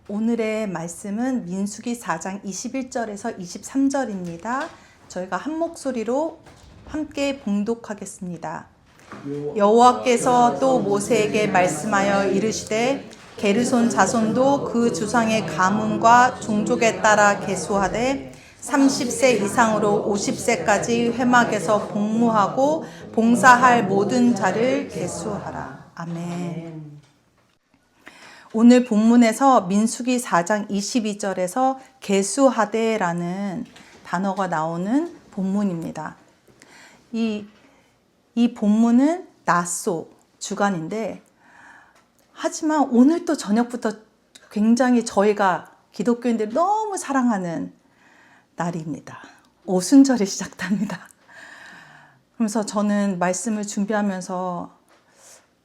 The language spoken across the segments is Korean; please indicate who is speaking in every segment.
Speaker 1: 오늘의 말씀은 민수기 4장 21절에서 23절입니다. 저희가 한 목소리로 함께 봉독하겠습니다. 여호와께서 또 모세에게 말씀하여 이르시되 게르손 자손도 그 주상의 가문과 종족에 따라 계수하되 30세 이상으로 50세까지 회막에서 복무하고 봉사할 모든 자를 계수하라. 아멘. 오늘 본문에서 민수기 4장 22절에서 계수하되라는 단어가 나오는 본문입니다. 이 본문은 나소 주간인데, 하지만 오늘 또 저녁부터 굉장히 저희가 기독교인들이 너무 사랑하는 날입니다. 오순절이 시작됩니다. 그래서 저는 말씀을 준비하면서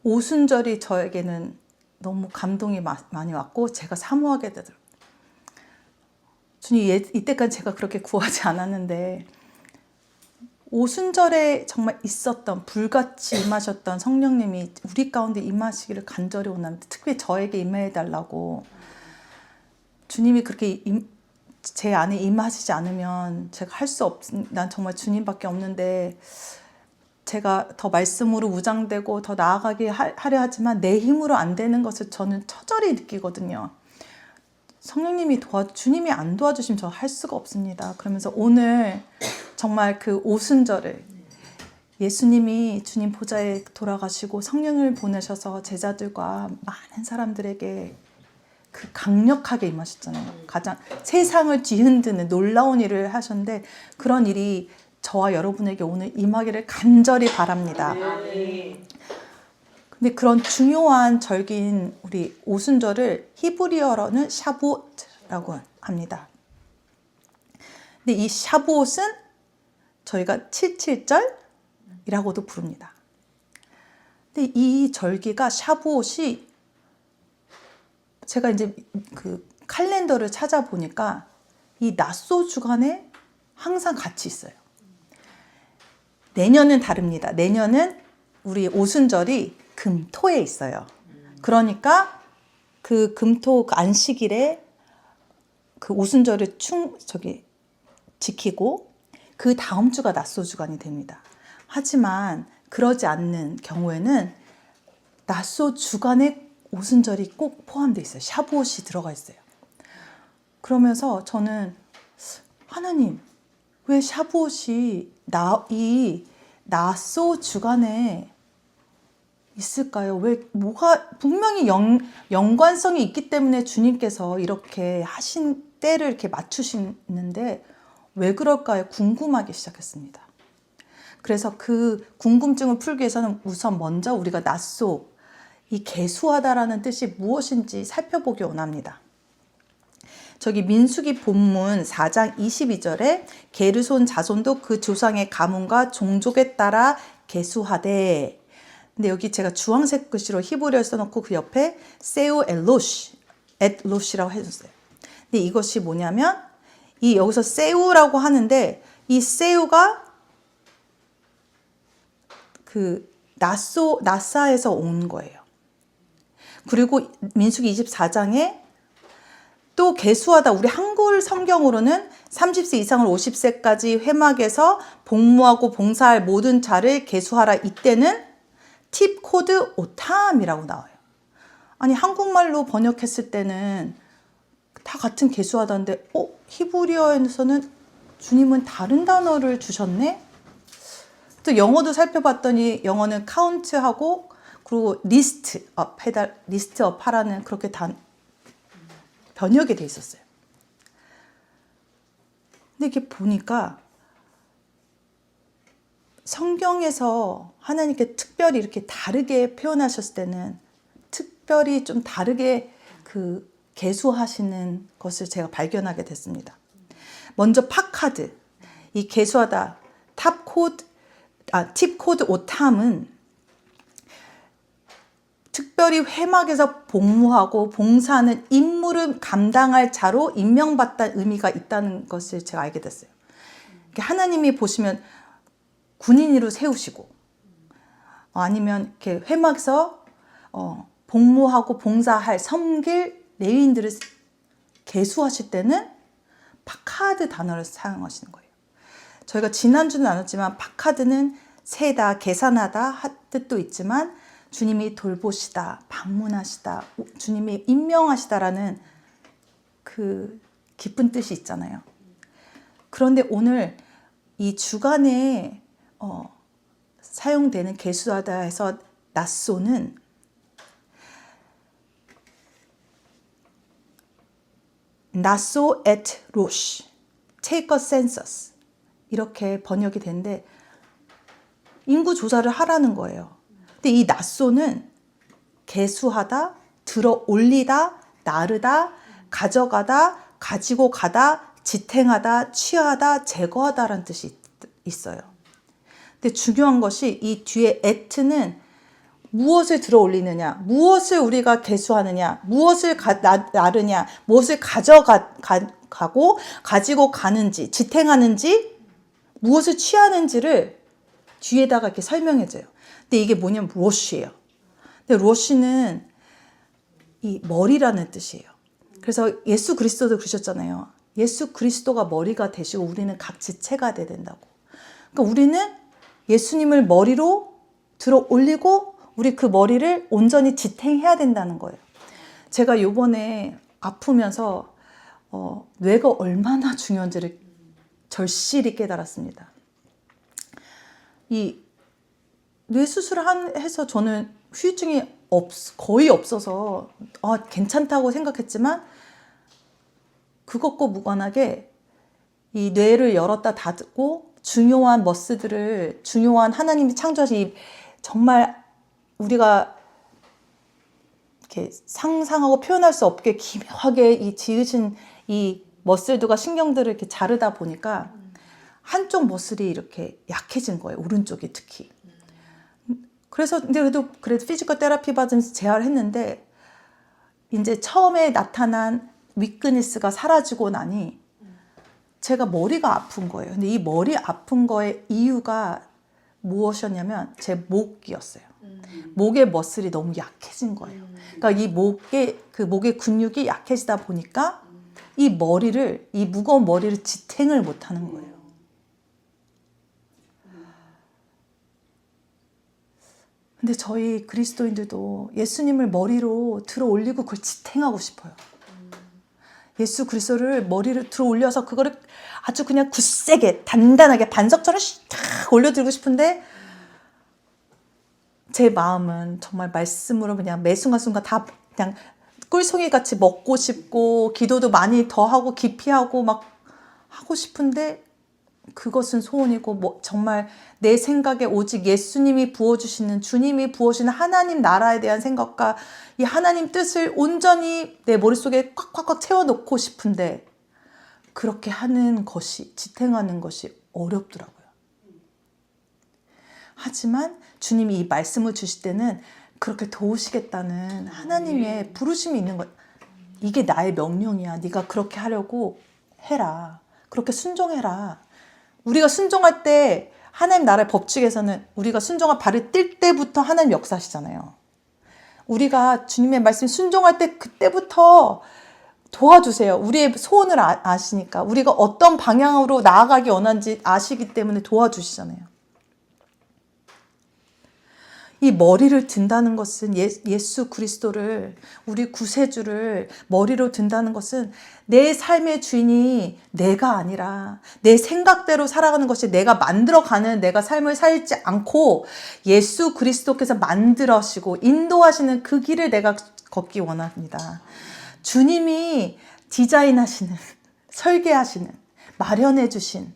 Speaker 1: 오순절이 저에게는 너무 감동이 많이 왔고 제가 사모하게 되더라고요. 주님, 이때까지 제가 그렇게 구하지 않았는데 오순절에 정말 있었던, 불같이 임하셨던 성령님이 우리 가운데 임하시기를 간절히 원합니다. 특별히 저에게 임해달라고. 주님이 그렇게 제 안에 임하시지 않으면 제가 할 수 난 정말 주님밖에 없는데, 제가 더 말씀으로 무장되고 더 나아가게 하려 하지만 내 힘으로 안 되는 것을 저는 처절히 느끼거든요. 성령님이 주님이 안 도와주시면 저 할 수가 없습니다. 그러면서 오늘 정말 그 오순절을 예수님이 주님 보좌에 돌아가시고 성령을 보내셔서 제자들과 많은 사람들에게 그 강력하게 임하셨잖아요. 가장 세상을 뒤흔드는 놀라운 일을 하셨는데, 그런 일이 저와 여러분에게 오늘 임하기를 간절히 바랍니다. 근데 그런 중요한 절기인 우리 오순절을 히브리어로는 샤부옷이라고 합니다. 근데 이 샤부옷은 저희가 77절이라고도 부릅니다. 근데 이 절기가 샤부옷이, 제가 이제 그 칼렌더를 찾아보니까 이 나소 주간에 항상 같이 있어요. 내년은 다릅니다. 내년은 우리 오순절이 금토에 있어요. 그러니까 그 금토 그 안식일에 그 오순절을 지키고 그 다음 주가 나소 주간이 됩니다. 하지만 그러지 않는 경우에는 나소 주간에 오순절이 꼭 포함되어 있어요. 샤부옷이 들어가 있어요. 그러면서 저는, 하나님, 왜 샤부옷이 이 나소 주간에 있을까요? 왜, 뭐가 분명히 연관성이 있기 때문에 주님께서 이렇게 하신 때를 이렇게 맞추시는데 왜 그럴까요? 궁금하기 시작했습니다. 그래서 그 궁금증을 풀기 위해서는 우선 먼저 우리가 나소, 이 계수하다라는 뜻이 무엇인지 살펴보기 원합니다. 저기 민수기 본문 4장 22절에 게르손 자손도 그 조상의 가문과 종족에 따라 계수하되, 근데 여기 제가 주황색 글씨로 히브리어를 써놓고 그 옆에 세우 엣로시라고 해줬어요. 근데 이것이 뭐냐면, 여기서 세우라고 하는데 이 세우가 그 나사에서 온 거예요. 그리고 민수기 24장에 또 계수하다, 우리 한글 성경으로는 30세 이상을 50세까지 회막에서 복무하고 봉사할 모든 자를 계수하라. 이때는 팁 코드 오탐이라고 나와요. 아니, 한국말로 번역했을 때는 다 같은 계수하다인데 히브리어에서는 주님은 다른 단어를 주셨네? 또 영어도 살펴봤더니 영어는 카운트하고 그리고 리스트업 하라는 그렇게 번역이 돼 있었어요. 근데 이렇게 보니까 성경에서 하나님께 특별히 이렇게 다르게 표현하셨을 때는 특별히 좀 다르게 그 계수하시는 것을 제가 발견하게 됐습니다. 먼저 파카드, 이 계수하다 팁 코드 오탐은 특별히 회막에서 복무하고 봉사하는 임무를 감당할 자로 임명받다는 의미가 있다는 것을 제가 알게 됐어요. 하나님이 보시면 군인으로 세우시고, 아니면 이렇게 회막에서 복무하고 봉사할 섬길 레위인들을 계수하실 때는 파카드 단어를 사용하시는 거예요. 저희가 지난주는 나눴지만 파카드는 세다, 계산하다 뜻도 있지만 주님이 돌보시다, 방문하시다, 주님이 임명하시다라는 그 깊은 뜻이 있잖아요. 그런데 오늘 이 주간에 사용되는 계수하다에서 나쏘는 나소 et 로시, take a census 이렇게 번역이 되는데 인구 조사를 하라는 거예요. 근데 이 나쏘는 계수하다, 들어 올리다, 나르다, 가져가다, 가지고 가다, 지탱하다, 취하다, 제거하다라는 뜻이 있어요. 근데 중요한 것이 이 뒤에 at는 무엇을 들어 올리느냐, 무엇을 우리가 계수하느냐, 무엇을 나르냐, 무엇을 가져가고 가지고 가는지, 지탱하는지, 무엇을 취하는지를 뒤에다가 이렇게 설명해줘요. 근데 이게 뭐냐면 로시예요. 근데 로시는 이 머리라는 뜻이에요. 그래서 예수 그리스도도 그러셨잖아요. 예수 그리스도가 머리가 되시고 우리는 각 지체가 돼야 된다고. 그러니까 우리는 예수님을 머리로 들어 올리고 우리 그 머리를 온전히 지탱해야 된다는 거예요. 제가 요번에 아프면서 뇌가 얼마나 중요한지를 절실히 깨달았습니다. 이 뇌 수술을 해서 저는 후유증이 거의 없어서 괜찮다고 생각했지만 그것과 무관하게 이 뇌를 열었다 닫고 중요한 머스들을 중요한 하나님이 창조하신 정말 우리가 이렇게 상상하고 표현할 수 없게 기묘하게 이 지으신 이 머슬들과 신경들을 이렇게 자르다 보니까 한쪽 머슬이 이렇게 약해진 거예요. 오른쪽이 특히. 그래서 그래도 피지컬 테라피 받으면서 재활을 했는데 이제 처음에 나타난 위크니스가 사라지고 나니 제가 머리가 아픈 거예요. 근데 이 머리 아픈 거의 이유가 무엇이었냐면 제 목이었어요. 목의 머슬이 너무 약해진 거예요. 그러니까 이 목의 근육이 약해지다 보니까 이 무거운 머리를 지탱을 못 하는 거예요. 근데 저희 그리스도인들도 예수님을 머리로 들어 올리고 그걸 지탱하고 싶어요. 예수 그리스도를 머리를 들어 올려서 그거를 아주 그냥 굳세게 단단하게 반석처럼 탁 올려들고 싶은데 제 마음은 정말 말씀으로 그냥 매 순간순간 다 그냥 꿀송이 같이 먹고 싶고 기도도 많이 더 하고 깊이 하고 막 하고 싶은데 그것은 소원이고 정말 내 생각에 오직 예수님이 부어주시는 주님이 부어주시는 하나님 나라에 대한 생각과 이 하나님 뜻을 온전히 내 머릿속에 꽉꽉꽉 채워놓고 싶은데 그렇게 하는 것이 지탱하는 것이 어렵더라고요. 하지만 주님이 이 말씀을 주실 때는 그렇게 도우시겠다는 하나님의 부르심이 있는 것. 이게 나의 명령이야. 네가 그렇게 하려고 해라. 그렇게 순종해라. 우리가 순종할 때 하나님 나라의 법칙에서는 우리가 순종할 발을 뗄 때부터 하나님 역사하시잖아요. 우리가 주님의 말씀 순종할 때 그때부터 도와주세요. 우리의 소원을 아시니까 우리가 어떤 방향으로 나아가기 원하는지 아시기 때문에 도와주시잖아요. 이 머리를 든다는 것은 예수 그리스도를 우리 구세주를 머리로 든다는 것은 내 삶의 주인이 내가 아니라 내 생각대로 살아가는 것이 내가 만들어가는 내가 삶을 살지 않고 예수 그리스도께서 만들어시고 인도하시는 그 길을 내가 걷기 원합니다. 주님이 디자인하시는 설계하시는 마련해 주신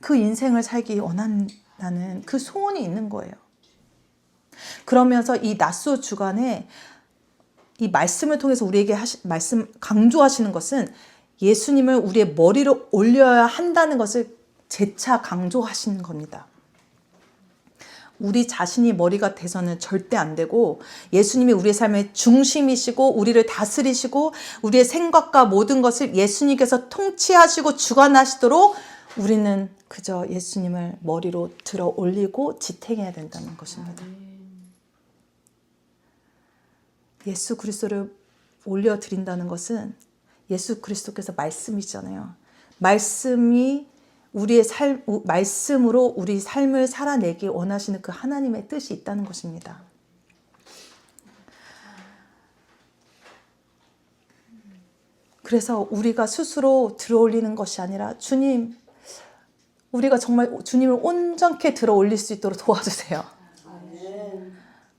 Speaker 1: 그 인생을 살기 원한다는 그 소원이 있는 거예요. 그러면서 이 나소 주간에 이 말씀을 통해서 우리에게 말씀 강조하시는 것은 예수님을 우리의 머리로 올려야 한다는 것을 재차 강조하시는 겁니다. 우리 자신이 머리가 돼서는 절대 안 되고 예수님이 우리의 삶의 중심이시고 우리를 다스리시고 우리의 생각과 모든 것을 예수님께서 통치하시고 주관하시도록 우리는 그저 예수님을 머리로 들어 올리고 지탱해야 된다는 것입니다. 예수 그리스도를 올려드린다는 것은 예수 그리스도께서 말씀이잖아요. 말씀이 말씀으로 우리 삶을 살아내기 원하시는 그 하나님의 뜻이 있다는 것입니다. 그래서 우리가 스스로 들어올리는 것이 아니라 주님, 우리가 정말 주님을 온전케 들어올릴 수 있도록 도와주세요.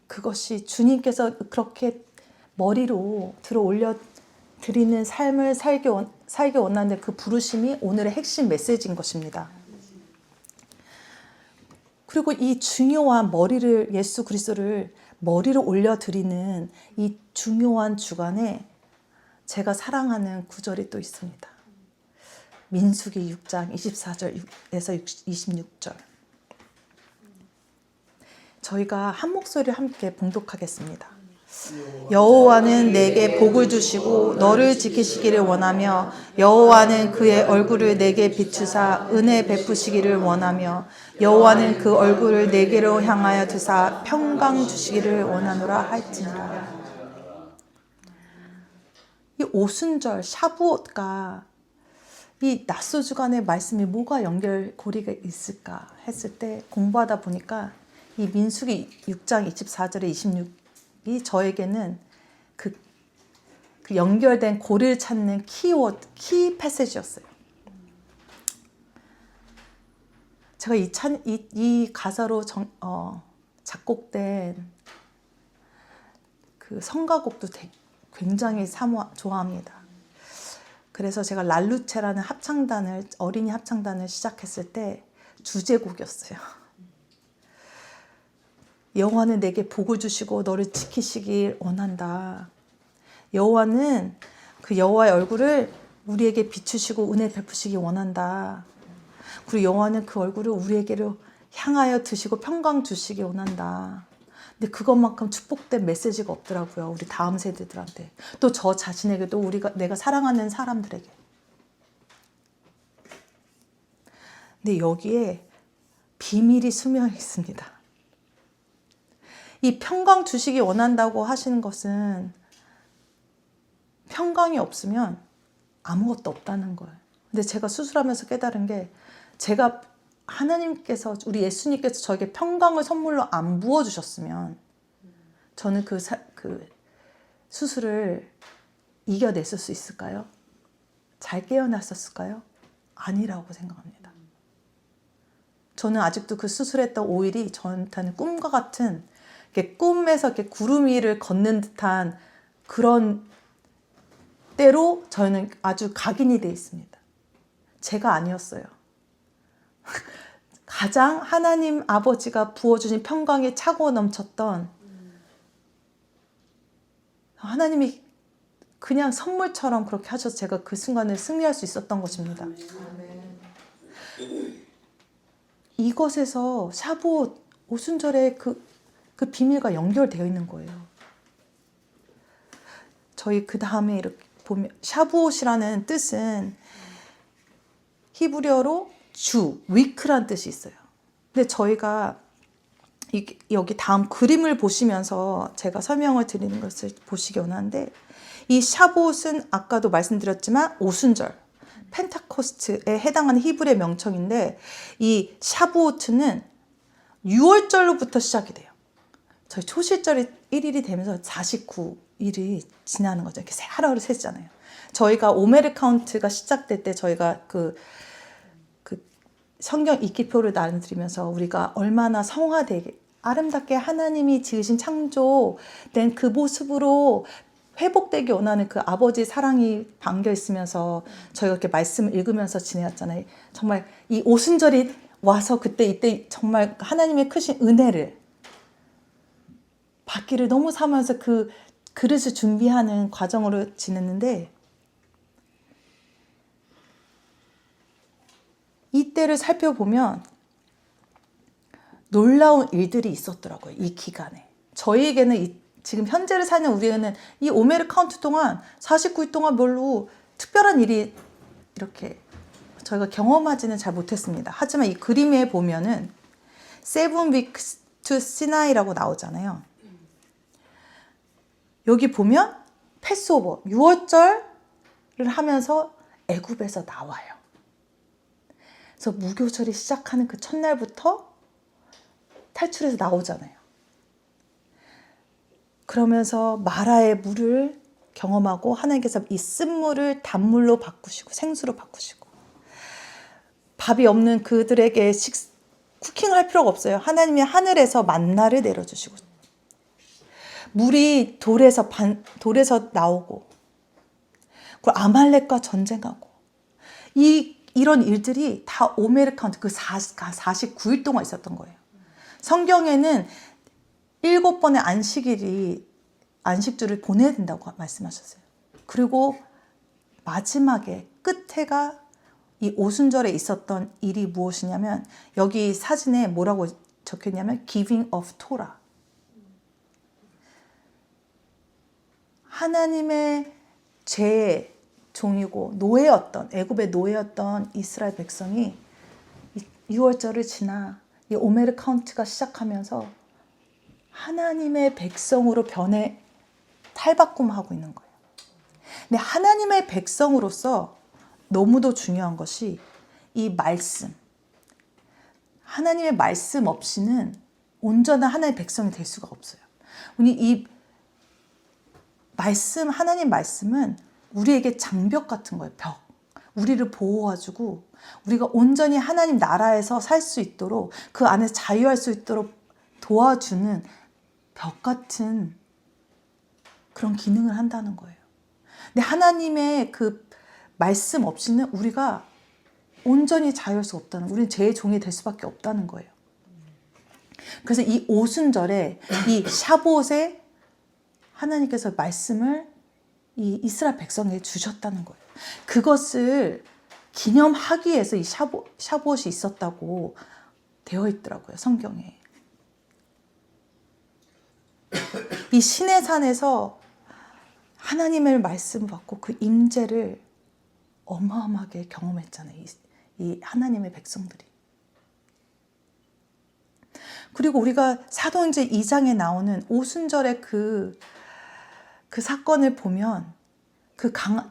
Speaker 1: 그것이 주님께서 그렇게 머리로 들어올려 드리는 삶을 살기 원하는 그 부르심이 오늘의 핵심 메시지인 것입니다. 그리고 이 중요한 예수 그리스도를 머리로 올려드리는 이 중요한 주간에 제가 사랑하는 구절이 또 있습니다. 민수기 6장 24절에서 26절. 저희가 한 목소리를 함께 봉독하겠습니다. 여호와는 내게 복을 주시고 너를 지키시기를 원하며 여호와는 그의 얼굴을 내게 비추사 은혜 베푸시기를 원하며 여호와는 그 얼굴을 내게로 향하여 드사 평강 주시기를 원하노라 할지니라. 이 오순절 샤부옷과 이 낮소주간의 말씀이 뭐가 연결고리가 있을까 했을 때 공부하다 보니까 이 민수기 6장 24절에 26이 저에게는 그 연결된 고리를 찾는 키 패시지였어요. 제가 이 가사로 작곡된 그 성가곡도 굉장히 좋아합니다. 그래서 제가 랄루체라는 어린이 합창단을 시작했을 때 주제곡이었어요. 여호와는 내게 복을 주시고 너를 지키시길 원한다. 여호와는 그 여호와의 얼굴을 우리에게 비추시고 은혜 베푸시기 원한다. 그리고 여호와는 그 얼굴을 우리에게로 향하여 드시고 평강 주시기 원한다. 근데 그것만큼 축복된 메시지가 없더라고요. 우리 다음 세대들한테. 또 저 자신에게도 내가 사랑하는 사람들에게. 근데 여기에 비밀이 숨어 있습니다. 이 평강 주시기 원한다고 하시는 것은 평강이 없으면 아무것도 없다는 거예요. 근데 제가 수술하면서 깨달은 게 하나님께서 우리 예수님께서 저에게 평강을 선물로 안 부어주셨으면 저는 그 수술을 이겨냈을 수 있을까요? 잘 깨어났었을까요? 아니라고 생각합니다. 저는 아직도 그 수술했던 5일이 저한테는 꿈과 같은 꿈에서 이렇게 구름 위를 걷는 듯한 그런 때로 저는 아주 각인이 되어 있습니다. 제가 아니었어요. 가장 하나님 아버지가 부어주신 평강에 차고 넘쳤던 하나님이 그냥 선물처럼 그렇게 하셔서 제가 그 순간을 승리할 수 있었던 것입니다. 이것에서 샤부옷 오순절의 그 비밀과 연결되어 있는 거예요. 저희 그 다음에 이렇게 보면 샤부옷이라는 뜻은 히브리어로 위크란 뜻이 있어요. 근데 저희가 여기 다음 그림을 보시면서 제가 설명을 드리는 것을 보시기 원하는데 이 샤봇은 아까도 말씀드렸지만 오순절, 펜타코스트에 해당하는 히브리의 명칭인데 이 샤부오트는 6월절로부터 시작이 돼요. 저희 초실절이 1일이 되면서 49일이 지나는 거죠. 이렇게 하루하루 세잖아요. 저희가 오메르 카운트가 시작될 때 저희가 그 성경 읽기표를 나눠드리면서 우리가 얼마나 성화되게 아름답게 하나님이 지으신 창조된 그 모습으로 회복되기 원하는 그 아버지의 사랑이 담겨 있으면서 저희가 이렇게 말씀을 읽으면서 지내왔잖아요. 정말 이 오순절이 와서 이때 정말 하나님의 크신 은혜를 받기를 너무 사면서 그 그릇을 준비하는 과정으로 지냈는데 이때를 살펴보면 놀라운 일들이 있었더라고요. 이 기간에. 저희에게는 지금 현재를 사는 우리에게는 이 오메르 카운트 동안 49일 동안 별로 특별한 일이 이렇게 저희가 경험하지는 잘 못했습니다. 하지만 이 그림에 보면은 Seven Weeks to Sinai라고 나오잖아요. 여기 보면 패스오버, 유월절을 하면서 애굽에서 나와요. 그래서 무교절이 시작하는 그 첫날부터 탈출해서 나오잖아요. 그러면서 마라의 물을 경험하고 하나님께서 이 쓴물을 단물로 바꾸시고 생수로 바꾸시고, 밥이 없는 그들에게 쿠킹을 할 필요가 없어요. 하나님이 하늘에서 만나를 내려주시고, 물이 돌에서 나오고, 그리고 아말렉과 전쟁하고, 이런 일들이 다 오메르 카운트 그 49일 동안 있었던 거예요. 성경에는 7번의 안식주를 보내야 된다고 말씀하셨어요. 그리고 마지막에 끝에가 이 오순절에 있었던 일이 무엇이냐면, 여기 사진에 뭐라고 적혀있냐면 Giving of Torah. 하나님의 죄의 종이고 애굽의 노예였던 이스라엘 백성이 6월절을 지나 이 오메르 카운트가 시작하면서 하나님의 백성으로 탈바꿈하고 있는 거예요. 근데 하나님의 백성으로서 너무도 중요한 것이 이 말씀. 하나님의 말씀 없이는 온전한 하나님의 백성이 될 수가 없어요. 이 말씀, 하나님 말씀은 우리에게 장벽 같은 거예요. 벽. 우리를 보호해주고 우리가 온전히 하나님 나라에서 살 수 있도록, 그 안에서 자유할 수 있도록 도와주는 벽 같은 그런 기능을 한다는 거예요. 근데 하나님의 그 말씀 없이는 우리가 온전히 자유할 수 없다는, 우리는 죄의 종이 될 수밖에 없다는 거예요. 그래서 이 오순절에 이 샤봇에 하나님께서 말씀을 이 이스라엘 백성에게 주셨다는 거예요. 그것을 기념하기 위해서 이 샤봇이 있었다고 되어 있더라고요, 성경에. 이 시내산에서 하나님의 말씀 받고 그 임재를 어마어마하게 경험했잖아요, 이 하나님의 백성들이. 그리고 우리가 사도행전 2장에 나오는 오순절의 그 사건을 보면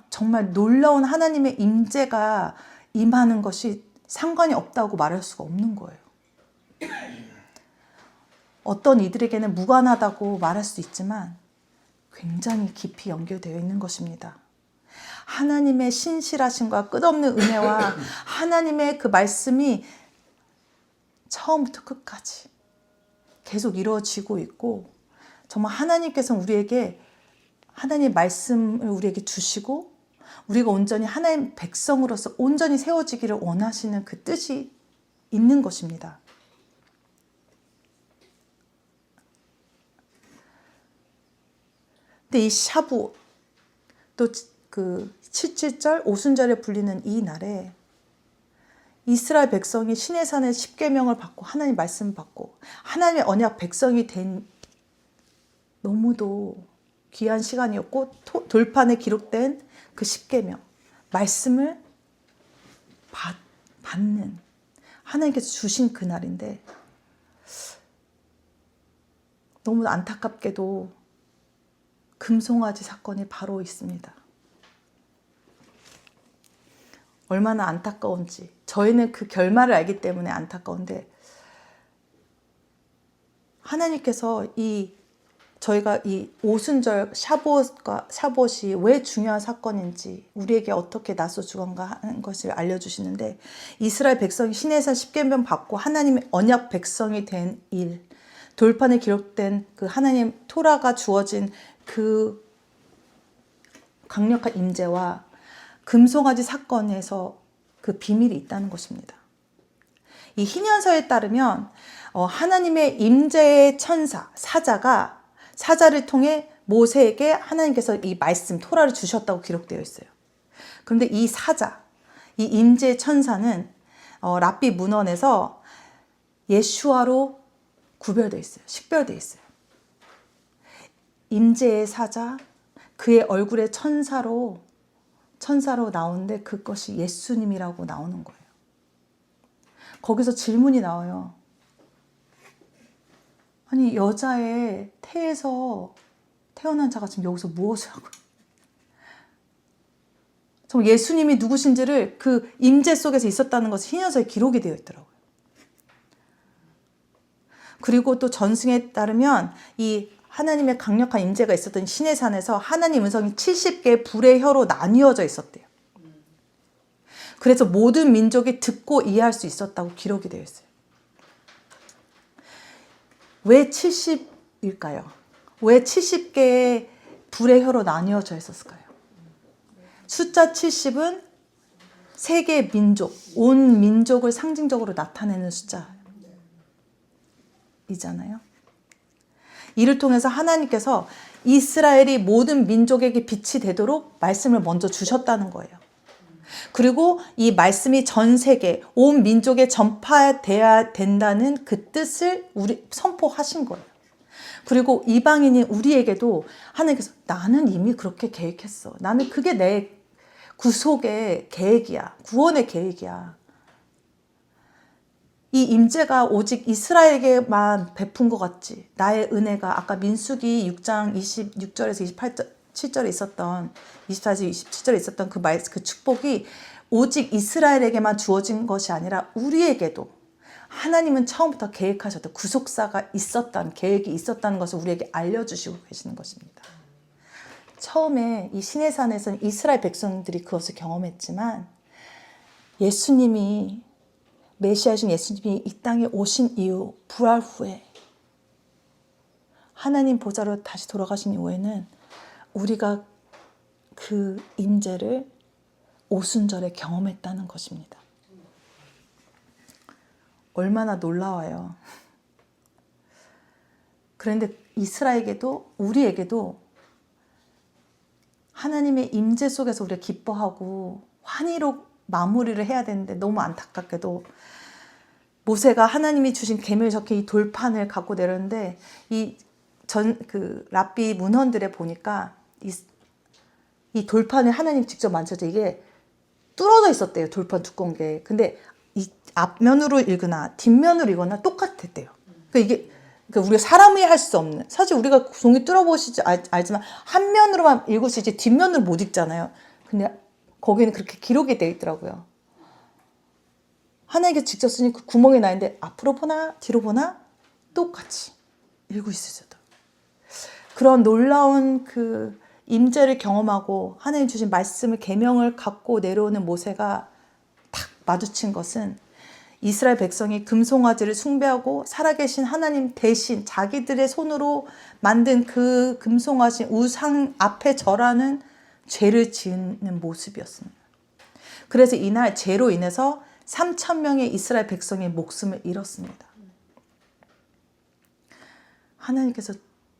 Speaker 1: 정말 놀라운 하나님의 임재가 임하는 것이 상관이 없다고 말할 수가 없는 거예요. 어떤 이들에게는 무관하다고 말할 수 있지만 굉장히 깊이 연결되어 있는 것입니다. 하나님의 신실하심과 끝없는 은혜와 하나님의 그 말씀이 처음부터 끝까지 계속 이루어지고 있고, 정말 하나님께서 우리에게 하나님의 말씀을 우리에게 주시고 우리가 온전히 하나님 백성으로서 온전히 세워지기를 원하시는 그 뜻이 있는 것입니다. 근데 이 샤부, 또 그 77절 오순절에 불리는 이 날에 이스라엘 백성이 시내산의 십계명을 받고 하나님 말씀을 받고 하나님의 언약 백성이 된, 너무도 귀한 시간이었고, 돌판에 기록된 그 십계명 말씀을 받는, 하나님께서 주신 그날인데, 너무 안타깝게도 금송아지 사건이 바로 있습니다. 얼마나 안타까운지, 저희는 그 결말을 알기 때문에 안타까운데, 하나님께서 저희가 이 오순절 샤봇이 왜 중요한 사건인지, 우리에게 어떻게 나서 주건가 하는 것을 알려주시는데, 이스라엘 백성이 시내산 십계명 받고 하나님의 언약 백성이 된 일, 돌판에 기록된 그 하나님 토라가 주어진 그 강력한 임재와 금송아지 사건에서 그 비밀이 있다는 것입니다. 이 희년서에 따르면 하나님의 임재의 천사, 사자를 통해 모세에게 하나님께서 이 말씀 토라를 주셨다고 기록되어 있어요. 그런데 이 임재의 천사는 랍비 문헌에서 예슈아로 구별되어 있어요. 식별되어 있어요. 임재의 사자, 그의 얼굴에 천사로 나오는데 그것이 예수님이라고 나오는 거예요. 거기서 질문이 나와요. 아니, 여자의 태에서 태어난 자가 지금 여기서 무엇을 하고, 정말 예수님이 누구신지를 그 임재 속에서 있었다는 것이 희년서에 기록이 되어 있더라고요. 그리고 또 전승에 따르면 이 하나님의 강력한 임재가 있었던 시내산에서 하나님 음성이 70개의 불의 혀로 나뉘어져 있었대요. 그래서 모든 민족이 듣고 이해할 수 있었다고 기록이 되어 있어요. 왜 70일까요? 왜 70개의 불의 혀로 나뉘어져 있었을까요? 숫자 70은 세계 민족, 온 민족을 상징적으로 나타내는 숫자이잖아요. 이를 통해서 하나님께서 이스라엘이 모든 민족에게 빛이 되도록 말씀을 먼저 주셨다는 거예요. 그리고 이 말씀이 전 세계, 온 민족에 전파돼야 된다는 그 뜻을 선포하신 거예요. 그리고 이방인인 우리에게도 하나님께서 나는 이미 그렇게 계획했어. 나는 그게 내 구속의 계획이야. 구원의 계획이야. 이 임재가 오직 이스라엘에게만 베푼 것 같지. 나의 은혜가 아까 민수기 6장 26절에서 27절에 있었던 24절 27절에 있었던 그 축복이 오직 이스라엘에게만 주어진 것이 아니라 우리에게도 하나님은 처음부터 계획하셨던 구속사가 있었다는 계획이 있었다는 것을 우리에게 알려주시고 계시는 것입니다. 처음에 이 시내산에서는 이스라엘 백성들이 그것을 경험했지만 예수님이 메시아이신 예수님이 이 땅에 오신 이후 부활 후에 하나님 보좌로 다시 돌아가신 이후에는 우리가 그 임재를 오순절에 경험했다는 것입니다. 얼마나 놀라워요. 그런데 이스라엘에게도 우리에게도 하나님의 임재 속에서 우리가 기뻐하고 환희로 마무리를 해야 되는데 너무 안타깝게도 모세가 하나님이 주신 계명이 적힌 이 돌판을 갖고 내렸는데 그 랍비 문헌들에 보니까 이 돌판을 하나님 직접 만져서 이게 뚫어져 있었대요. 돌판 두꺼운 게. 근데 이 앞면으로 읽거나 뒷면으로 읽거나 똑같았대요. 그러니까 이게 우리가 사람이 할 수 없는, 사실 우리가 종이 뚫어보시지 알지만 한 면으로만 읽을 수 있지 뒷면으로 못 읽잖아요. 근데 거기는 그렇게 기록이 되어 있더라고요. 하나님께 직접 쓰니 그 구멍이 나 있는데 앞으로 보나 뒤로 보나 똑같이 읽고 있으셔도 그런 놀라운 그 임재를 경험하고 하나님 주신 말씀을 계명을 갖고 내려오는 모세가 탁 마주친 것은 이스라엘 백성이 금송아지를 숭배하고 살아계신 하나님 대신 자기들의 손으로 만든 그 금송아지 우상 앞에 절하는 죄를 지은 모습이었습니다. 그래서 이날 죄로 인해서 3,000명의 이스라엘 백성의 목숨을 잃었습니다. 하나님께서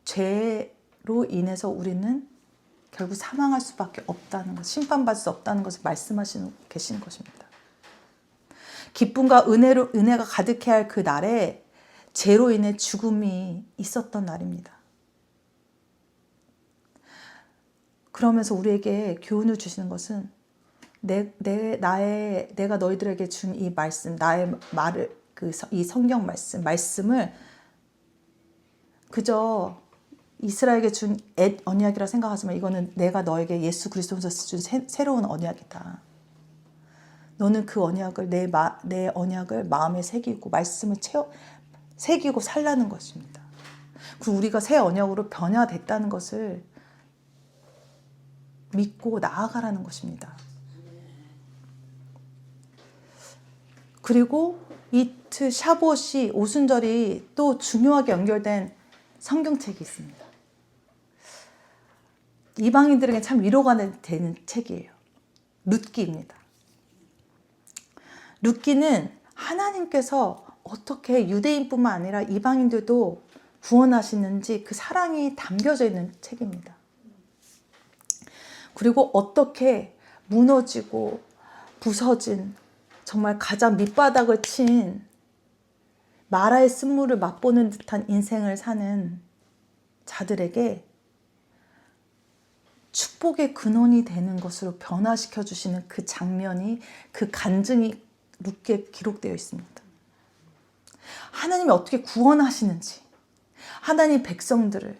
Speaker 1: 죄로 인해서 우리는 결국 사망할 수밖에 없다는 것, 심판받을 수 없다는 것을 말씀하시는 계시는 것입니다. 기쁨과 은혜가 가득해야 할 그 날에 죄로 인해 죽음이 있었던 날입니다. 그러면서 우리에게 교훈을 주시는 것은 내가 너희들에게 준 이 말씀, 나의 말을 이 성경 말씀을 그저 이스라엘에게 준 옛 언약이라 생각하지만 이거는 내가 너에게 예수 그리스도에서 준 새로운 언약이다. 너는 그 언약을 내 언약을 마음에 새기고 말씀을 새기고 살라는 것입니다. 그리고 우리가 새 언약으로 변화됐다는 것을 믿고 나아가라는 것입니다. 그리고 이트 샤봇이 오순절이 또 중요하게 연결된 성경책이 있습니다. 이방인들에게 참 위로가 되는 책이에요. 룻기입니다. 룻기는 하나님께서 어떻게 유대인뿐만 아니라 이방인들도 구원하시는지 그 사랑이 담겨져 있는 책입니다. 그리고 어떻게 무너지고 부서진 정말 가장 밑바닥을 친 마라의 쓴물을 맛보는 듯한 인생을 사는 자들에게 축복의 근원이 되는 것으로 변화시켜 주시는 그 장면이, 그 간증이 룻기에 기록되어 있습니다. 하나님이 어떻게 구원하시는지, 하나님 백성들을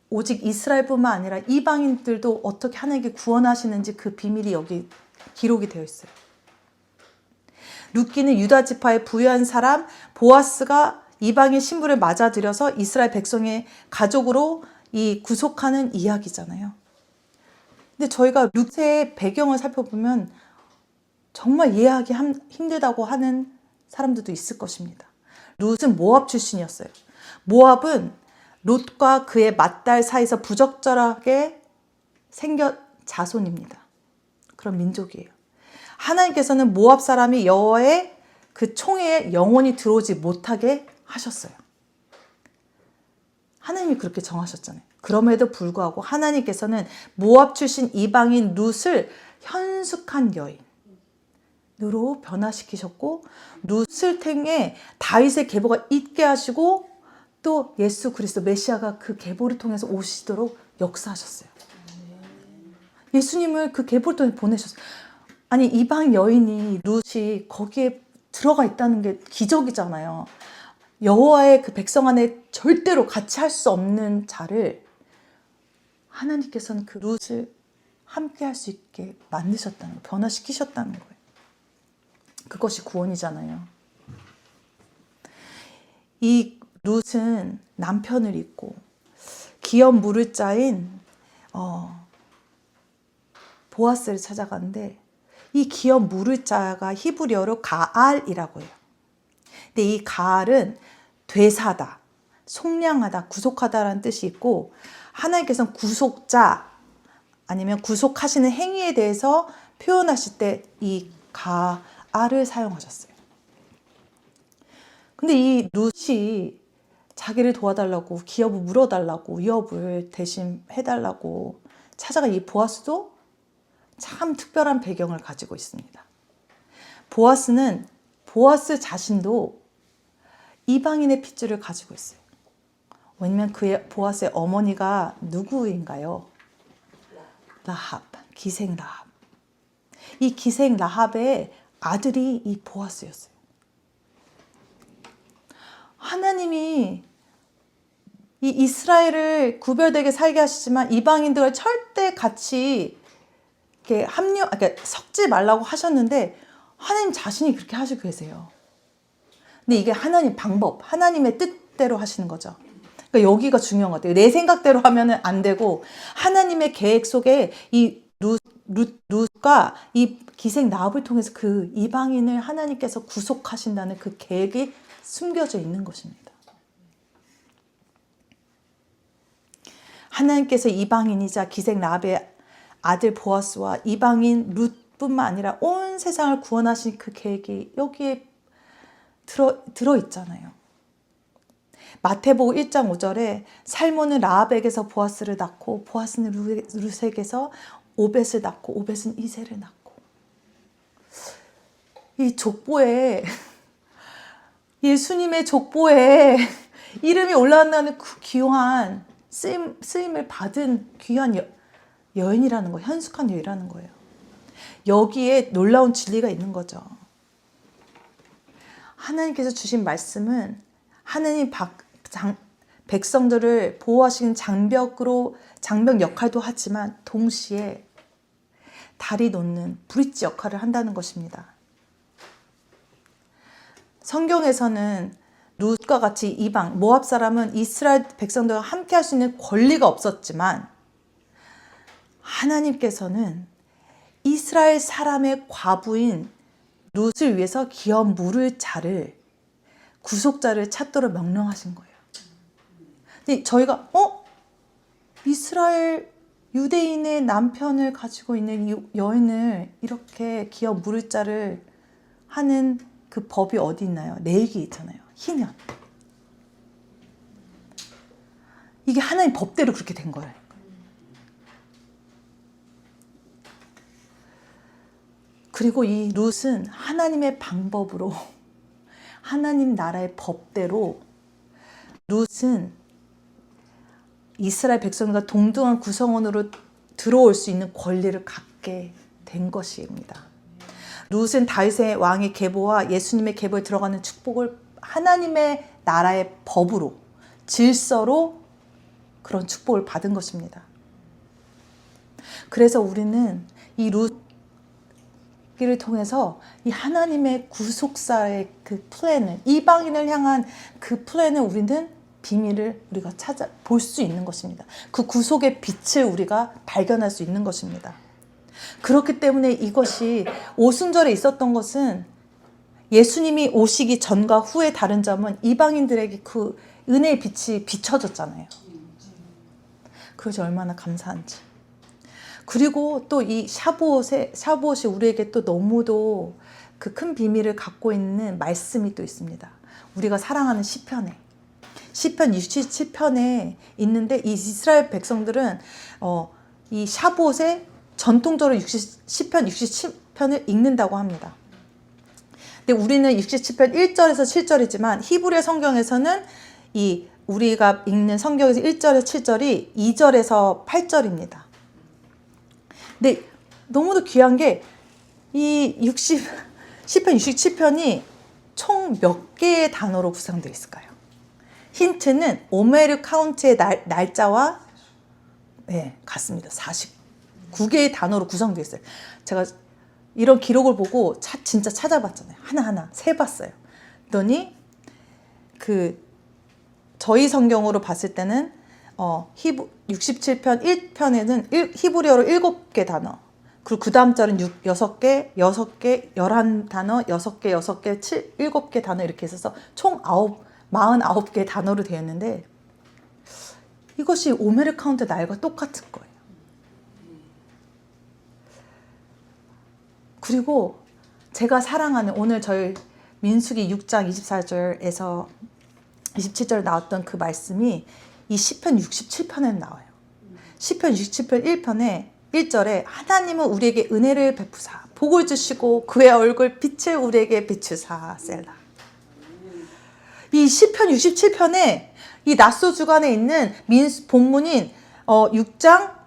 Speaker 1: 오직 이스라엘뿐만 아니라 이방인들도 어떻게 하나님께 구원하시는지 그 비밀이 여기 기록이 되어 있어요. 룻기는 유다 지파의 부유한 사람 보아스가 이방인 신부를 맞아들여서 이스라엘 백성의 가족으로 이 구속하는 이야기잖아요. 근데 저희가 룻의 배경을 살펴보면 정말 이해하기 힘들다고 하는 사람들도 있을 것입니다. 룻은 모압 출신이었어요. 모압은 롯과 그의 맏딸 사이에서 부적절하게 생겨 자손입니다. 그런 민족이에요. 하나님께서는 모압 사람이 여호와의 그 총회에 영원히 들어오지 못하게 하셨어요. 하나님이 그렇게 정하셨잖아요. 그럼에도 불구하고 하나님께서는 모압 출신 이방인 룻을 현숙한 여인으로 변화시키셨고 룻을 통해 다윗의 계보가 있게 하시고 또 예수 그리스도 메시아가 그 계보를 통해서 오시도록 역사하셨어요. 예수님을 그 계보를 통해 보내셨어요. 아니 이방 여인이 룻이 거기에 들어가 있다는 게 기적이잖아요. 여호와의 그 백성 안에 절대로 같이 할 수 없는 자를 하나님께서는 그 룻을 함께 할 수 있게 만드셨다는 거예요. 변화시키셨다는 거예요. 그것이 구원이잖아요. 이 룻은 남편을 잊고 기업 물을 자인 보아스를 찾아가는데 이 기업 물을 자가 히브리어로 가알이라고 해요. 근데 이 가알은 되사다, 속량하다, 구속하다라는 뜻이 있고 하나님께서는 구속자 아니면 구속하시는 행위에 대해서 표현하실 때 이 가알을 사용하셨어요. 근데 이 룻이 자기를 도와달라고 기업을 물어달라고 위협을 대신 해달라고 찾아가 이 보아스도 참 특별한 배경을 가지고 있습니다. 보아스 자신도 이방인의 핏줄을 가지고 있어요. 왜냐면 보아스의 어머니가 누구인가요? 라합, 기생 라합. 이 기생 라합의 아들이 이 보아스였어요. 하나님이 이 이스라엘을 구별되게 살게 하시지만 이방인들을 절대 같이 이렇게 그러니까 섞지 말라고 하셨는데 하나님 자신이 그렇게 하시고 계세요. 근데 이게 하나님 방법, 하나님의 뜻대로 하시는 거죠. 그러니까 여기가 중요한 것 같아요. 내 생각대로 하면은 안 되고 하나님의 계획 속에 이 룻과 이 기생 라합을 통해서 그 이방인을 하나님께서 구속하신다는 그 계획이 숨겨져 있는 것입니다. 하나님께서 이방인이자 기생 라합의 아들 보아스와 이방인 룻뿐만 아니라 온 세상을 구원하신 그 계획이 여기에 들어있잖아요. 마태복음 1장 5절에 살몬은 라합에게서 보아스를 낳고 보아스는 룻에게서 오벳을 낳고 오벳은 이새를 낳고 이 족보에 예수님의 족보에 이름이 올라간다는 그 귀한 쓰임을 받은 귀한 여인이라는 거, 현숙한 여인이라는 거예요. 여기에 놀라운 진리가 있는 거죠. 하나님께서 주신 말씀은 하나님 백성들을 보호하시는 장벽 역할도 하지만 동시에 다리 놓는 브릿지 역할을 한다는 것입니다. 성경에서는 룻과 같이 이방, 모압 사람은 이스라엘 백성들과 함께 할 수 있는 권리가 없었지만 하나님께서는 이스라엘 사람의 과부인 룻을 위해서 기업 물을 자를 구속자를 찾도록 명령하신 거예요. 근데 저희가 이스라엘 유대인의 남편을 가지고 있는 이 여인을 이렇게 기업 물을 자를 하는 그 법이 어디 있나요? 레위기에 있잖아요. 희년. 이게 하나님 법대로 그렇게 된 거예요. 그리고 이 룻은 하나님의 방법으로 하나님 나라의 법대로 룻은 이스라엘 백성과 동등한 구성원으로 들어올 수 있는 권리를 갖게 된 것입니다. 룻은 다윗의 왕의 계보와 예수님의 계보에 들어가는 축복을 하나님의 나라의 법으로 질서로 그런 축복을 받은 것입니다. 그래서 우리는 이 룻기를 통해서 이 하나님의 구속사의 그 플랜을, 이방인을 향한 그 플랜을 우리는 비밀을 우리가 볼 수 있는 것입니다. 그 구속의 빛을 우리가 발견할 수 있는 것입니다. 그렇기 때문에 이것이 오순절에 있었던 것은 예수님이 오시기 전과 후의 다른 점은 이방인들에게 그 은혜의 빛이 비춰졌잖아요. 그것이 얼마나 감사한지. 그리고 또 이 샤부옷이 우리에게 또 너무도 그 큰 비밀을 갖고 있는 말씀이 또 있습니다. 우리가 사랑하는 시편 67편에 있는데, 이 이스라엘 백성들은 이 샤부옷에 전통적으로 시편 67편을 읽는다고 합니다. 근데 우리는 67편 1절에서 7절이지만 히브리 성경에서는 우리가 읽는 성경에서 1절에서 7절이 2절에서 8절입니다. 근데 너무도 귀한 게 이 시편 67편이 총 몇 개의 단어로 구성되어 있을까요? 힌트는 오메르 카운트의 날짜와 같습니다. 49개의 단어로 구성되어 있어요. 제가 이런 기록을 보고 진짜 찾아봤잖아요. 하나하나 세봤어요. 그러더니 저희 성경으로 봤을 때는 67편 1편에는 히브리어로 7개 단어, 그리고 그 다음 절은 6개, 11개, 11단어, 6개, 6개, 7개 단어 이렇게 있어서 총 49개 단어로 되어 있는데, 이것이 오메르 카운트 날과 똑같은 거예요. 그리고 제가 사랑하는 오늘 저희 민수기 6장 24절에서 27절에 나왔던 그 말씀이 이 시편 67편에 나와요. 시편 67편 1편에 1절에 하나님은 우리에게 은혜를 베푸사 복을 주시고 그의 얼굴 빛을 우리에게 비추사 셀라. 이 시편 67편에 이 낫소 주간에 있는 본문인 6장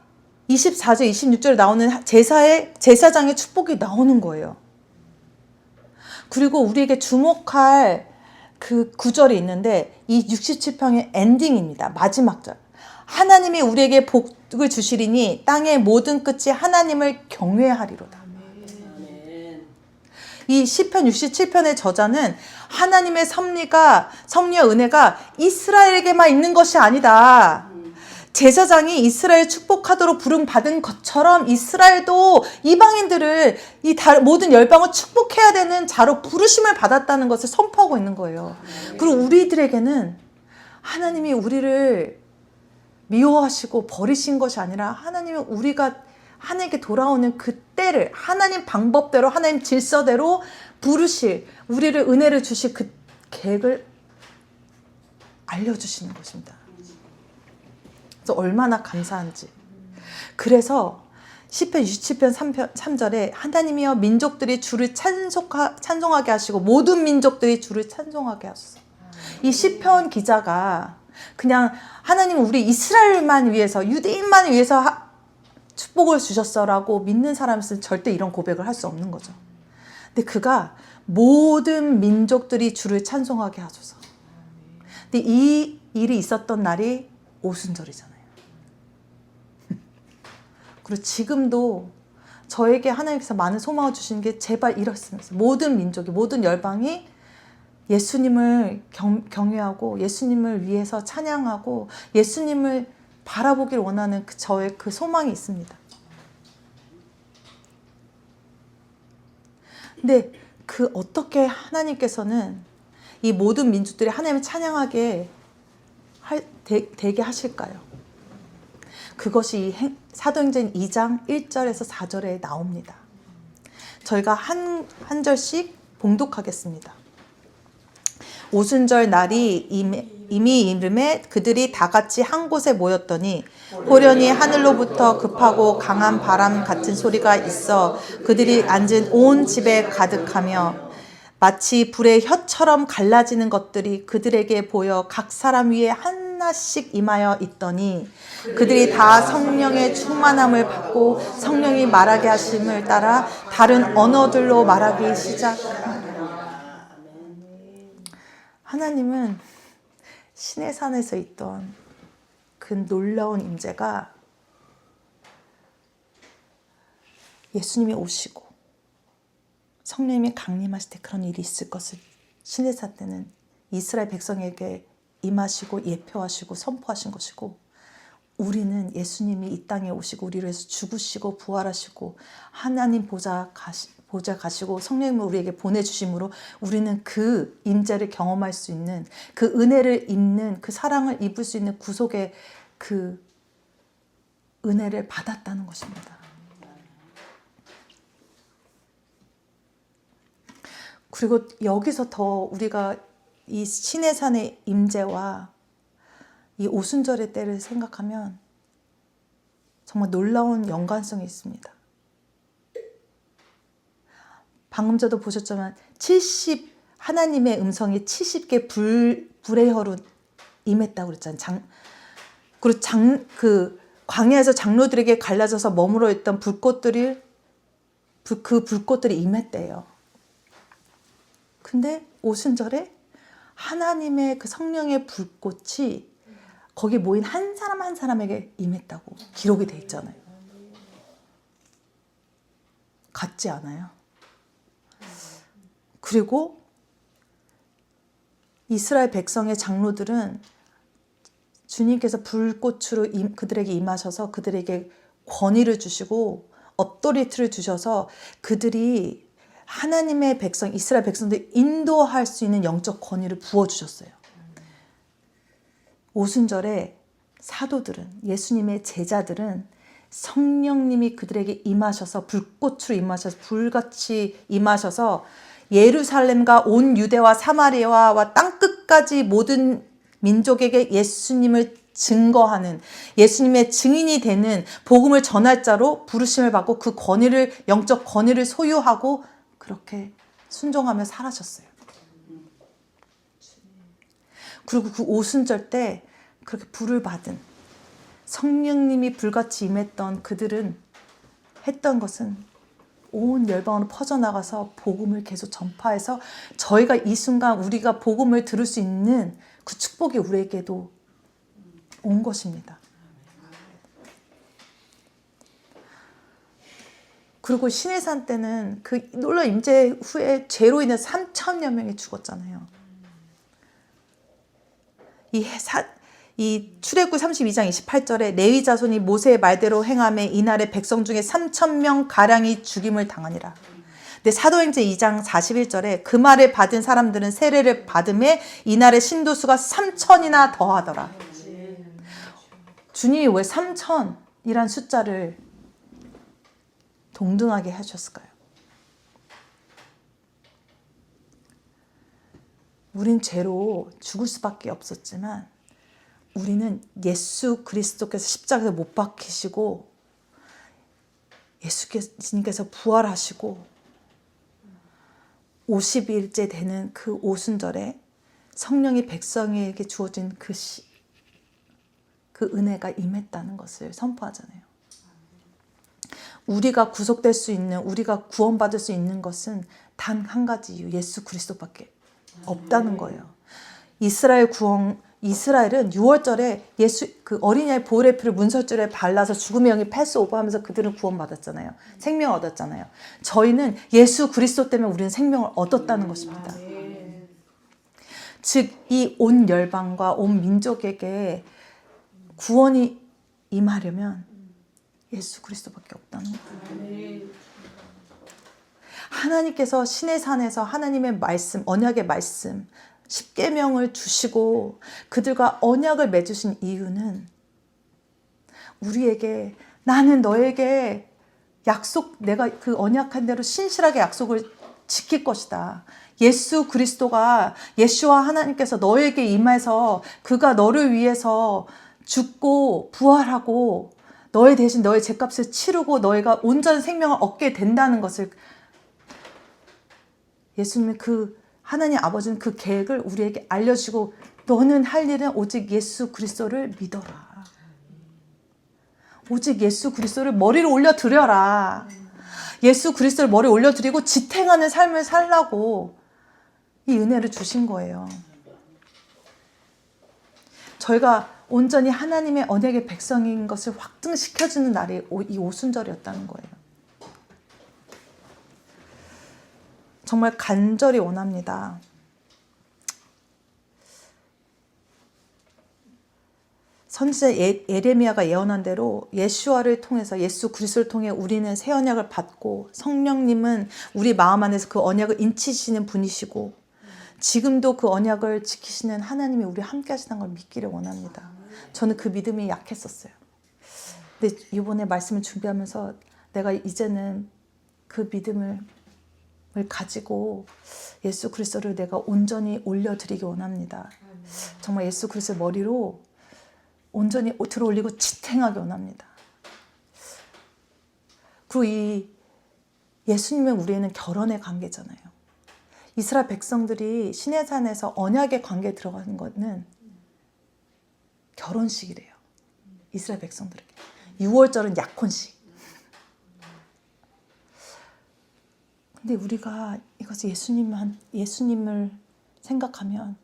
Speaker 1: 24절 26절에 나오는 제사장의 축복이 나오는 거예요. 그리고 우리에게 주목할 그 구절이 있는데, 이 67편의 엔딩입니다. 마지막 절. 하나님이 우리에게 복을 주시리니 땅의 모든 끝이 하나님을 경외하리로다. 이 시편 67편의 저자는 하나님의 섭리와 은혜가 이스라엘에게만 있는 것이 아니다. 제사장이 이스라엘 축복하도록 부름받은 것처럼 이스라엘도 이방인들을 모든 열방을 축복해야 되는 자로 부르심을 받았다는 것을 선포하고 있는 거예요. 그리고 우리들에게는 하나님이 우리를 미워하시고 버리신 것이 아니라 하나님이 우리가 하나님께 돌아오는 그 때를 하나님 방법대로, 하나님 질서대로 부르실, 우리를 은혜를 주실 그 계획을 알려주시는 것입니다. 그래서 얼마나 감사한지. 그래서 시편 67편 3절에 하나님이여 민족들이 주를 찬송하게 하시고 모든 민족들이 주를 찬송하게 하소서. 이 시편 기자가 그냥 하나님은 우리 이스라엘만 위해서, 유대인만 위해서 축복을 주셨어라고 믿는 사람은 절대 이런 고백을 할 수 없는 거죠. 근데 그가 모든 민족들이 주를 찬송하게 하소서. 근데 이 일이 있었던 날이 오순절이잖아요. 그리고 지금도 저에게 하나님께서 많은 소망을 주시는 게 제발 이렇습니다. 모든 민족이, 모든 열방이 예수님을 경외하고 예수님을 위해서 찬양하고 예수님을 바라보길 원하는 저의 그 소망이 있습니다. 근데 어떻게 하나님께서는 이 모든 민족들이 하나님을 찬양하게 되게 하실까요? 그것이 사도행전 2장 1절에서 4절에 나옵니다. 저희가 한 절씩 봉독하겠습니다. 오순절 날이 이미 이름에 그들이 다 같이 한 곳에 모였더니 호련히 하늘로부터 급하고 강한 바람 같은 소리가 있어 그들이 앉은 온 집에 가득하며 마치 불의 혀처럼 갈라지는 것들이 그들에게 보여 각 사람 위에 하나씩 임하여 있더니 그들이 다 성령의 충만함을 받고 성령이 말하게 하심을 따라 다른 언어들로 말하기 시작하니라. 하나님은 시내산에서 있던 그 놀라운 임재가 예수님이 오시고 성령님이 강림하실 때 그런 일이 있을 것을 시내사 때는 이스라엘 백성에게 임하시고 예표하시고 선포하신 것이고, 우리는 예수님이 이 땅에 오시고 우리를 위해서 죽으시고 부활하시고 하나님 보좌 가시고 성령님을 우리에게 보내주심으로 우리는 그 임재를 경험할 수 있는, 그 은혜를 입는, 그 사랑을 입을 수 있는 구속의 그 은혜를 받았다는 것입니다. 그리고 여기서 더 우리가 이 시내산의 임재와 이 오순절의 때를 생각하면 정말 놀라운 연관성이 있습니다. 방금 전도 보셨지만 하나님의 음성이 70개 불의 혀로 임했다고 그랬잖아요. 그리고 그 광야에서 장로들에게 갈라져서 머물러 있던 그 불꽃들이 임했대요. 근데 오순절에 하나님의 그 성령의 불꽃이 거기 모인 한 사람 한 사람에게 임했다고 기록이 돼 있잖아요. 같지 않아요? 그리고 이스라엘 백성의 장로들은 주님께서 불꽃으로 그들에게 임하셔서 그들에게 권위를 주시고 어토리티를 주셔서 그들이 하나님의 백성, 이스라엘 백성들 인도할 수 있는 영적 권위를 부어주셨어요. 오순절에 사도들은, 예수님의 제자들은 성령님이 그들에게 임하셔서 불꽃으로 임하셔서 불같이 임하셔서 예루살렘과 온 유대와 사마리아와 땅끝까지 모든 민족에게 예수님을 증거하는, 예수님의 증인이 되는 복음을 전할 자로 부르심을 받고 그 권위를, 영적 권위를 소유하고 그렇게 순종하며 살아셨어요. 그리고 그 오순절 때 그렇게 불을 받은, 성령님이 불같이 임했던 그들은 했던 것은 온 열방으로 퍼져나가서 복음을 계속 전파해서 저희가 이 순간 우리가 복음을 들을 수 있는 그 축복이 우리에게도 온 것입니다. 그리고 시내산 때는 그 놀라운 임재 후에 죄로 인해서 3,000여 명이 죽었잖아요. 이 출애굽기 32장 28절에 레위 자손이 모세의 말대로 행하매 이날에 백성 중에 3,000명 가량이 죽임을 당하니라. 근데 사도행전 2장 41절에 그 말을 받은 사람들은 세례를 받음에 이날의 신도수가 3,000이나 더하더라. 주님이 왜 3,000이란 숫자를 동등하게 하셨을까요? 우린 죄로 죽을 수밖에 없었지만 우리는 예수 그리스도께서 십자가에 못 박히시고 예수님께서 부활하시고 50일째 되는 그 오순절에 성령이 백성에게 주어진 그 은혜가 임했다는 것을 선포하잖아요. 우리가 구속될 수 있는, 우리가 구원받을 수 있는 것은 단 한 가지 이유, 예수 그리스도밖에 없다는 거예요. 이스라엘은 6월절에 그 어린이의 보혈의 피를 문설줄에 발라서 죽음의 영이 패스오버하면서 그들은 구원받았잖아요. 생명을 얻었잖아요. 저희는 예수 그리스도 때문에 우리는 생명을 얻었다는 것입니다. 즉 이 온 열방과 온 민족에게 구원이 임하려면 예수 그리스도밖에 없다는 거예요. 하나님께서 시내산에서 하나님의 말씀, 언약의 말씀, 십계명을 주시고 그들과 언약을 맺으신 이유는 우리에게, 나는 너에게 내가 그 언약한 대로 신실하게 약속을 지킬 것이다. 예수 그리스도가, 예수와 하나님께서 너에게 임해서 그가 너를 위해서 죽고 부활하고 너의 대신 너의 죄값을 치르고 너희가 온전한 생명을 얻게 된다는 것을, 예수님의 그 하나님 아버지는 그 계획을 우리에게 알려주고, 너는 할 일은 오직 예수 그리스도를 믿어라. 오직 예수 그리스도를 머리를 올려드려라. 예수 그리스도를 머리에 올려드리고 지탱하는 삶을 살라고 이 은혜를 주신 거예요. 저희가 온전히 하나님의 언약의 백성인 것을 확증시켜주는 날이 이 오순절이었다는 거예요. 정말 간절히 원합니다. 선지자 예레미야가 예언한 대로 예수와를 통해서 예수 그리스도를 통해 우리는 새 언약을 받고 성령님은 우리 마음 안에서 그 언약을 인치시는 분이시고 지금도 그 언약을 지키시는 하나님이 우리 함께 하시는 걸 믿기를 원합니다. 저는 그 믿음이 약했었어요. 근데 이번에 말씀을 준비하면서 내가 이제는 그 믿음을 가지고 예수 그리스도를 내가 온전히 올려드리기 원합니다. 정말 예수 그리스도의 머리로 온전히 들어올리고 지탱하기 원합니다. 그리고 이 예수님은 우리는 결혼의 관계잖아요. 이스라엘 백성들이 시내산에서 언약의 관계에 들어가는 것은 결혼식이래요. 이스라엘 백성들에게. 6월절은 약혼식. 근데 우리가 이것을 예수님을 생각하면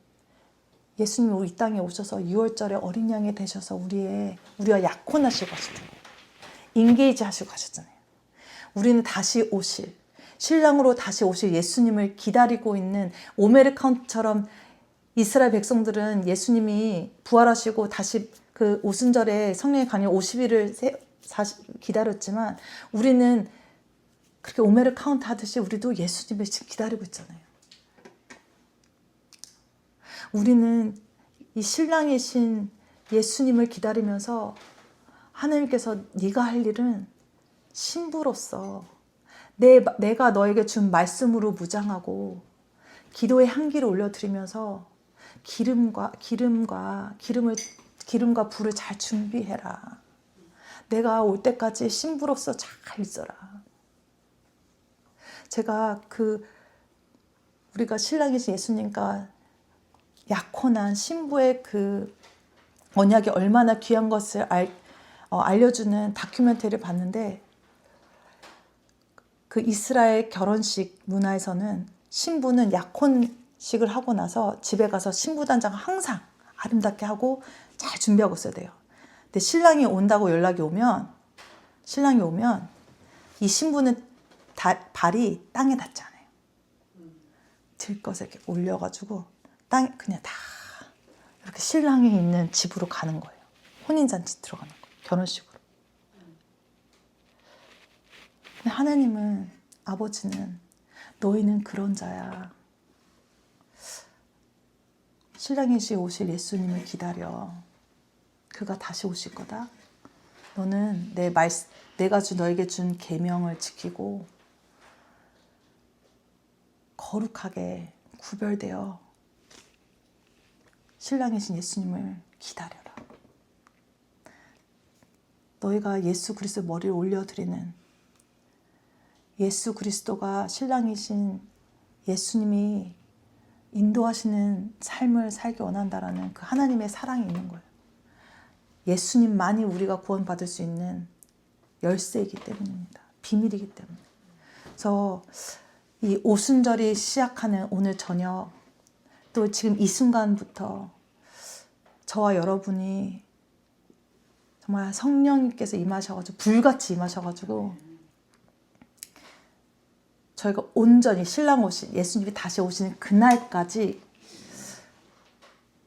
Speaker 1: 예수님이 우리 땅에 오셔서 6월절에 어린 양이 되셔서 우리와 약혼하시고 가셨잖아요. 인게이지 하시고 가셨잖아요. 우리는 다시 오실, 신랑으로 다시 오실 예수님을 기다리고 있는 오메르 카운트처럼 이스라엘 백성들은 예수님이 부활하시고 다시 그 오순절에 성령의 강림 50일을 기다렸지만 우리는 그렇게 오메르 카운트 하듯이 우리도 예수님을 지금 기다리고 있잖아요. 우리는 이 신랑이신 예수님을 기다리면서 하나님께서 네가 할 일은 신부로서 내가 너에게 준 말씀으로 무장하고 기도의 향기를 올려드리면서 기름과 불을 잘 준비해라. 내가 올 때까지 신부로서 잘 있어라. 제가 우리가 신랑이신 예수님과 약혼한 신부의 그 언약이 얼마나 귀한 것을 알려주는 다큐멘터리를 봤는데 그 이스라엘 결혼식 문화에서는 신부는 약혼식을 하고 나서 집에 가서 신부단장을 항상 아름답게 하고 잘 준비하고 있어야 돼요. 근데 신랑이 온다고 연락이 오면 이 신부는 발이 땅에 닿지 않아요. 들것에 이렇게 올려가지고 땅에 그냥 다 이렇게 신랑이 있는 집으로 가는 거예요. 혼인잔치 들어가는 거예요. 결혼식으로. 근데 하나님은, 아버지는 너희는 그런 자야. 신랑이시 오실 예수님을 기다려. 그가 다시 오실 거다. 너는 내가 너에게 준 계명을 지키고 거룩하게 구별되어 신랑이신 예수님을 기다려라. 너희가 예수 그리스도 머리를 올려드리는 예수 그리스도가 신랑이신 예수님이 인도하시는 삶을 살기 원한다라는 그 하나님의 사랑이 있는 거예요. 예수님만이 우리가 구원받을 수 있는 열쇠이기 때문입니다. 비밀이기 때문에. 그래서 이 오순절이 시작하는 오늘 저녁 또 지금 이 순간부터 저와 여러분이 정말 성령님께서 임하셔가지고 불같이 임하셔가지고 저희가 온전히 신랑 오신 예수님이 다시 오시는 그날까지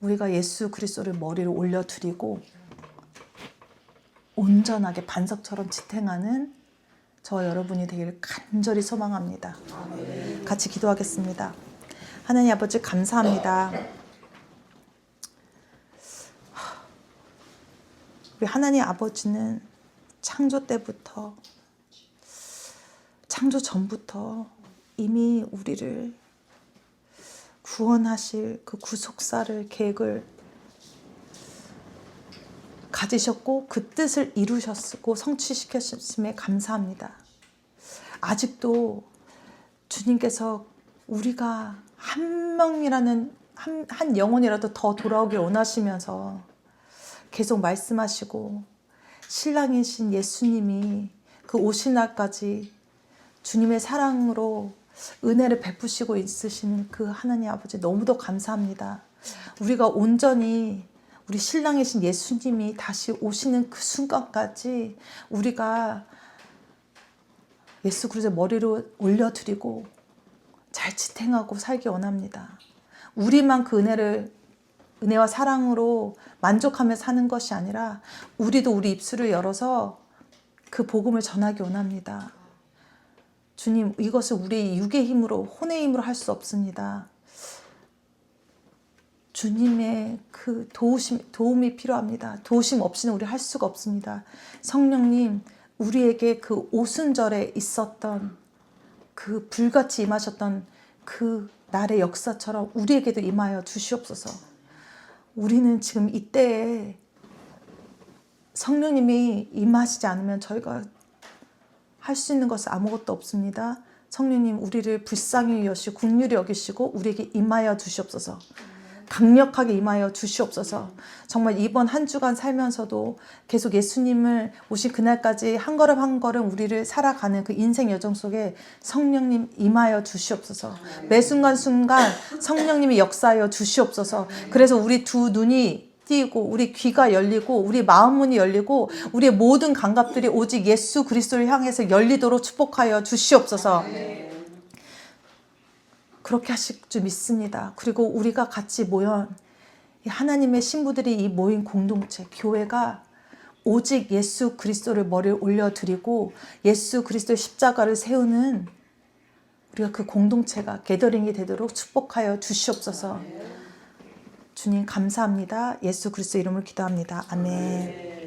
Speaker 1: 우리가 예수 그리스도를 머리로 올려드리고 온전하게 반석처럼 지탱하는 저와 여러분이 되기를 간절히 소망합니다. 같이 기도하겠습니다. 하나님 아버지 감사합니다. 우리 하나님 아버지는 창조 때부터 창조 전부터 이미 우리를 구원하실 그 구속사를 계획을 가지셨고 그 뜻을 이루셨고 성취시켰음에 감사합니다. 아직도 주님께서 우리가 한 명이라는 한 영혼이라도 더 돌아오길 원하시면서 계속 말씀하시고 신랑이신 예수님이 그 오신 날까지 주님의 사랑으로 은혜를 베푸시고 있으신 그 하나님 아버지 너무도 감사합니다. 우리가 온전히 우리 신랑이신 예수님이 다시 오시는 그 순간까지 우리가 예수 그리스도의 머리로 올려드리고 잘 지탱하고 살기 원합니다. 우리만 그 은혜와 사랑으로 만족하며 사는 것이 아니라 우리도 우리 입술을 열어서 그 복음을 전하기 원합니다. 주님, 이것을 우리 육의 힘으로, 혼의 힘으로 할 수 없습니다. 주님의 그 도움이 필요합니다. 도우심 없이는 우리 할 수가 없습니다. 성령님, 우리에게 그 오순절에 있었던 그 불같이 임하셨던 그 날의 역사처럼 우리에게도 임하여 주시옵소서. 우리는 지금 이때에 성령님이 임하시지 않으면 저희가 할 수 있는 것은 아무것도 없습니다. 성령님, 우리를 불쌍히 여시고 긍휼히 여기시고 우리에게 임하여 주시옵소서. 강력하게 임하여 주시옵소서. 정말 이번 한 주간 살면서도 계속 예수님을 오신 그날까지 한 걸음 한 걸음 우리를 살아가는 그 인생 여정 속에 성령님 임하여 주시옵소서. 매 순간순간 성령님이 역사하여 주시옵소서. 그래서 우리 두 눈이 띄고 우리 귀가 열리고 우리 마음 문이 열리고 우리의 모든 감각들이 오직 예수 그리스도를 향해서 열리도록 축복하여 주시옵소서. 그렇게 하실 줄 믿습니다. 그리고 우리가 같이 모여 하나님의 신부들이 이 모인 공동체 교회가 오직 예수 그리스도를 머리를 올려드리고 예수 그리스도의 십자가를 세우는 우리가 그 공동체가 게더링이 되도록 축복하여 주시옵소서. 주님 감사합니다. 예수 그리스도 이름으로 기도합니다. 아멘.